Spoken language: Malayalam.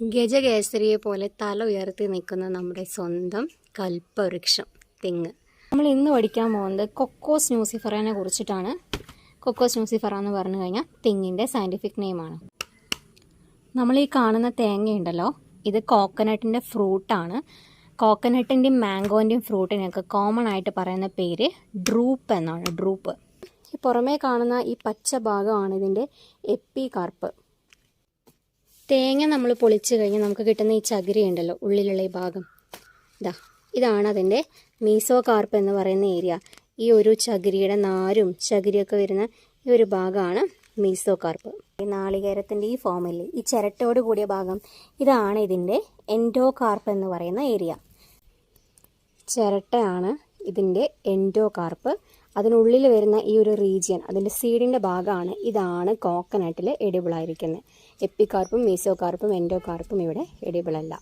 ഗജകേസരിയെ പോലെ തല ഉയർത്തി നിൽക്കുന്ന നമ്മുടെ സ്വന്തം കൽപ്പവൃക്ഷം തെങ്ങ്. നമ്മൾ ഇന്ന് പഠിക്കാൻ പോകുന്നത് കൊക്കോസ് ന്യൂസിഫറയെ കുറിച്ചിട്ടാണ്. കൊക്കോസ് ന്യൂസിഫറ എന്ന് പറഞ്ഞു കഴിഞ്ഞാൽ തെങ്ങിൻ്റെ സയൻറ്റിഫിക് നെയിമാണ്. നമ്മൾ ഈ കാണുന്ന തേങ്ങയുണ്ടല്ലോ, ഇത് കോക്കനട്ടിൻ്റെ ഫ്രൂട്ടാണ്. കോക്കനട്ടിൻ്റെയും മാംഗോൻ്റെയും ഫ്രൂട്ടിനൊക്കെ കോമൺ ആയിട്ട് പറയുന്ന പേര് ഡ്രൂപ്പ് എന്നാണ്. ഡ്രൂപ്പ്. ഈ പുറമേ കാണുന്ന ഈ പച്ച ഭാഗമാണ് ഇതിൻ്റെ എപ്പികാർപ്പ്. തേങ്ങ നമ്മൾ പൊളിച്ച് കഴിഞ്ഞാൽ നമുക്ക് കിട്ടുന്ന ഈ ചകിരി ഉണ്ടല്ലോ, ഉള്ളിലുള്ള ഈ ഭാഗം, ഇതാണ് അതിൻ്റെ മീസോകാർപ്പ് എന്ന് പറയുന്ന ഏരിയ. ഈ ഒരു ചകിരിയുടെ നാരും ചകിരിയൊക്കെ വരുന്ന ഈ ഒരു ഭാഗമാണ് മീസോകാർപ്പ്. ഈ നാളികേരത്തിൻ്റെ ഈ ഫോമിൽ ഈ ചിരട്ടോട് കൂടിയ ഭാഗം, ഇതാണ് ഇതിൻ്റെ എൻഡോകാർപ്പ് എന്ന് പറയുന്ന ഏരിയ. ചിരട്ടയാണ് ഇതിൻ്റെ എൻഡോകാർപ്പ്. അതിനുള്ളിൽ വരുന്ന ഈ ഒരു റീജിയൻ, അതിൻ്റെ സീഡിൻ്റെ ഭാഗമാണ്. ഇതാണ് കോക്കനട്ടിൽ എഡിബിൾ ആയിരിക്കുന്നത്. എപ്പികാർപ്പും മീസോകാർപ്പും എൻഡോകാർപ്പും ഇവിടെ എഡിബിൾ അല്ല.